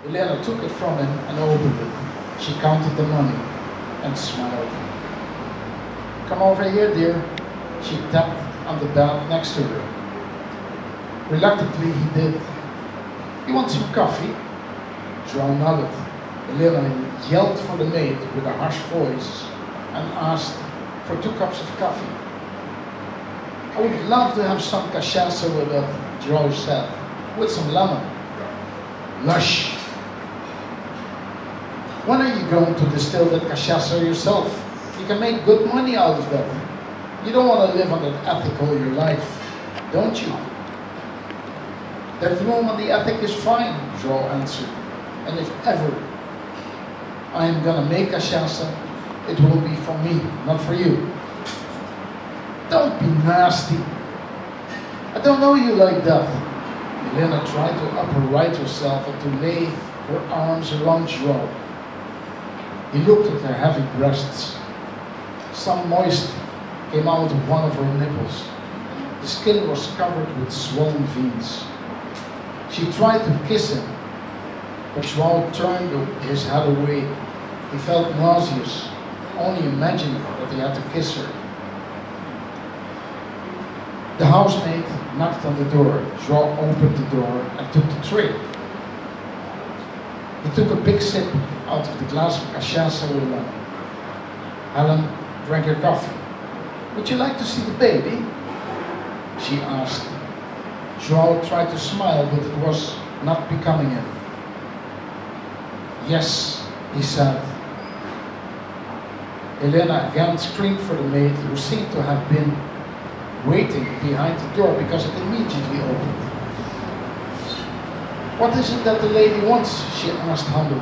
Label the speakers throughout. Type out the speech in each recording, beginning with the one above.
Speaker 1: Elena took it from him and opened it. She counted the money and smiled. "Come over here, dear." She tapped on the bed next to her. Reluctantly, he did. "You want some coffee?" João nodded. Elena yelled for the maid with a harsh voice and asked for 2 cups of coffee. "I would love to have some cachaça with that," João said, "with some lemon." "Lush! When are you going to distill that cachaça yourself? You can make good money out of that. You don't want to live on that ethic all your life, don't you?" "That room on the ethic is fine," João answered. "And if ever I am gonna make cachaça, it will be for me, not for you." "Don't be nasty. I don't know you like that." Elena tried to upright herself and to lay her arms around João. He looked at her heavy breasts. Some moist came out of one of her nipples. The skin was covered with swollen veins. She tried to kiss him, but João turned his head away. He felt nauseous, only imagining that he had to kiss her. The housemaid knocked on the door. João opened the door and took the tray. He took a big sip out of the glass of cachaça with lemon. Helen drank her coffee. "Would you like to see the baby?" she asked. João tried to smile, but it was not becoming him. "Yes," he said. Elena again screamed for the maid, who seemed to have been waiting behind the door because it immediately opened. "What is it that the lady wants?" she asked humbly.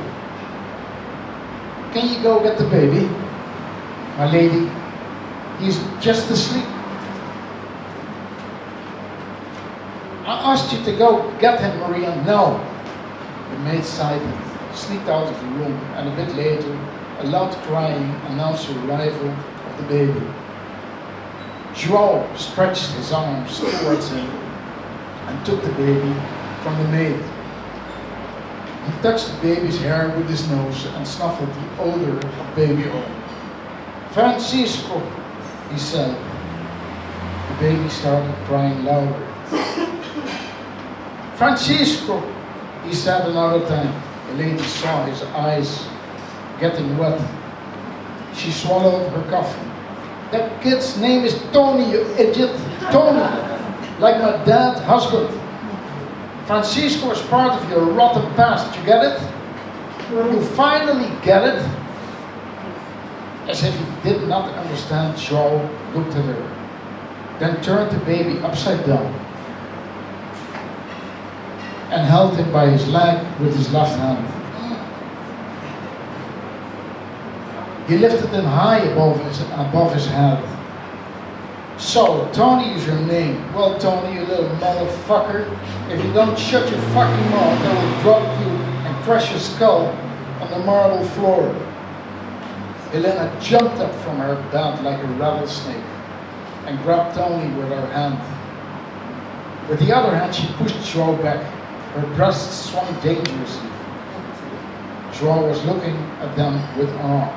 Speaker 1: "Can you go get the baby?" "My lady, he's just asleep." "I asked you to go get him, Maria." "No." The maid sighed, sneaked out of the room, and a bit later, a loud crying announced the arrival of the baby. João stretched his arms towards him and took the baby from the maid. He touched the baby's hair with his nose and snuffled the odor of baby oil. "Francisco," he said. The baby started crying louder. "Francisco," he said another time. The lady saw his eyes getting wet. She swallowed her coffee. "That kid's name is Tony, you idiot. Tony, like my dead husband. Francisco is part of your rotten past, you get it? You finally get it?" As if he did not understand, João looked at her, then turned the baby upside down and held him by his leg with his left hand. He lifted him high above his head. "So, Tony is your name. Well, Tony, you little motherfucker, if you don't shut your fucking mouth, I will drop you and crush your skull on the marble floor." Elena jumped up from her bed like a rattlesnake and grabbed Tony with her hand. With the other hand, she pushed João back. Her breasts swung dangerously. João was looking at them with awe.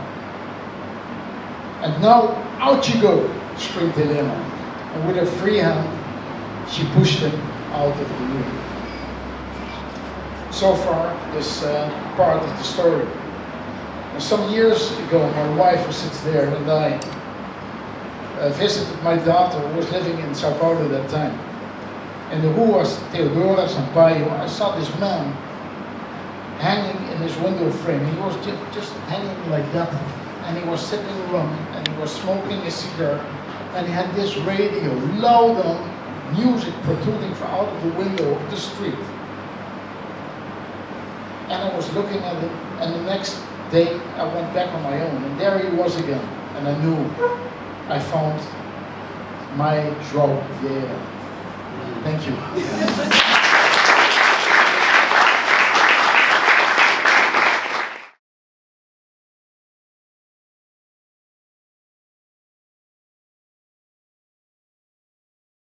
Speaker 1: "And now, out you go!" screamed Elena, and with her free hand, she pushed him out of the room. So far, this part of the story. And some years ago, my wife, who sits there, and I visited my daughter, who was living in Sao Paulo at that time. In the Rua Teodora Sampaio, I saw this man hanging in his window frame. He was just hanging like that, and he was sitting around, and he was smoking a cigar, and he had this radio, loud on music protruding from out of the window of the street. And I was looking at him, and the next day I went back on my own, and there he was again, and I knew I found my João Vieira. Thank you.